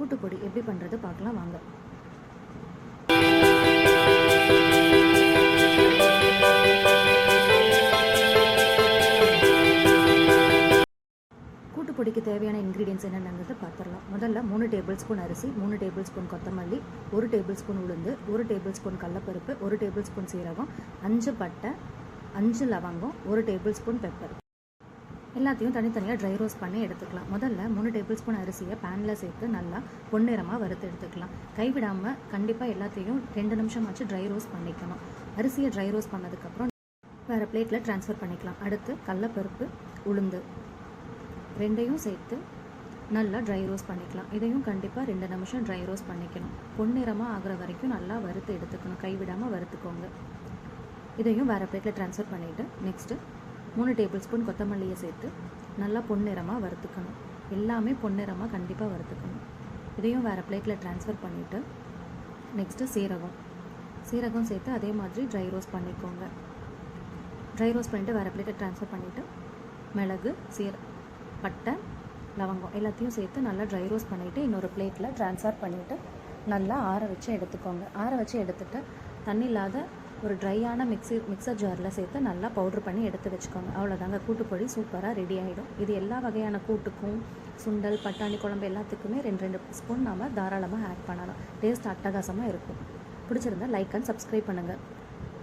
கூட்டுப்பொடி எப்படி பண்ணுறது பார்க்கலாம் வாங்க. கூட்டுப்பொடிக்கு தேவையான இன்க்ரீடியன்ஸ் என்னென்னங்கிறத பார்த்துடலாம். முதல்ல 3 டேபிள் ஸ்பூன் அரிசி, 3 டேபிள் ஸ்பூன் கொத்தமல்லி, 1 டேபிள் ஸ்பூன் உளுந்து, 1 டேபிள் ஸ்பூன் கடலப்பருப்பு, 1 டேபிள் ஸ்பூன் சீரகம், 5 பட்டை, 5 லவங்கம், 1 டேபிள் ஸ்பூன் பெப்பர். எல்லாத்தையும் தனித்தனியாக ட்ரை ரோஸ்ட் பண்ணி எடுத்துக்கலாம். முதல்ல 3 டேபிள் ஸ்பூன் அரிசியை பேனில் சேர்த்து நல்லா பொன்னிறமாக வறுத்து எடுத்துக்கலாம். கைவிடாமல் கண்டிப்பாக எல்லாத்தையும் 2 நிமிஷமாச்சு ட்ரை ரோஸ்ட் பண்ணிக்கணும். அரிசியை ட்ரை ரோஸ்ட் பண்ணதுக்கப்புறம் வேறு பிளேட்டில் ட்ரான்ஸ்ஃபர் பண்ணிக்கலாம். அடுத்து கடலப்பருப்பு, உளுந்து ரெண்டையும் சேர்த்து நல்லா ட்ரை ரோஸ்ட் பண்ணிக்கலாம். இதையும் கண்டிப்பாக 2 நிமிஷம் ட்ரை ரோஸ்ட் பண்ணிக்கணும். பொன்னிறமாக ஆகிற வரைக்கும் நல்லா வறுத்து எடுத்துக்கணும். கைவிடாமல் வறுத்துக்கோங்க. இதையும் வேறு பிளேட்டில் ட்ரான்ஸ்ஃபர் பண்ணிவிட்டு நெக்ஸ்ட்டு 3 டேபிள் ஸ்பூன் கொத்தமல்லியை சேர்த்து நல்லா பொன்னிறமாக வறுத்துக்கணும். எல்லாமே பொன்னிறமாக கண்டிப்பாக வறுத்துக்கணும். இதையும் வேறு பிளேட்டில் ட்ரான்ஸ்ஃபர் பண்ணிவிட்டு நெக்ஸ்ட்டு சீரகம் சேர்த்து அதே மாதிரி ட்ரை ரோஸ்ட் பண்ணிக்கோங்க. ட்ரை ரோஸ்ட் பண்ணிவிட்டு வேறு பிளேட்டை ட்ரான்ஸ்ஃபர் பண்ணிவிட்டு மிளகு, பட்டை, லவங்கம் எல்லாத்தையும் சேர்த்து நல்லா ட்ரை ரோஸ்ட் பண்ணிவிட்டு இன்னொரு பிளேட்டில் ட்ரான்ஸ்ஃபர் பண்ணிவிட்டு நல்லா ஆற வச்சு எடுத்துக்கோங்க. ஆற வச்சு எடுத்துகிட்டு தண்ணி இல்லாத ஒரு ட்ரையான மிக்சர் ஜாரில் சேர்த்து நல்லா பவுட்ரு பண்ணி எடுத்து வச்சுக்கோங்க. அவ்வளோதாங்க, கூட்டுப்பொடி சூப்பராக ரெடி ஆகிடும். இது எல்லா வகையான கூட்டுக்கும், சுண்டல், பட்டாணி குழம்பு எல்லாத்துக்குமே 2 ஸ்பூன் நாம் தாராளமாக ஆட் பண்ணலாம். டேஸ்ட் அட்டகாசமாக இருக்கும். பிடிச்சிருந்தா லைக் அண்ட் சப்ஸ்கிரைப் பண்ணுங்கள்.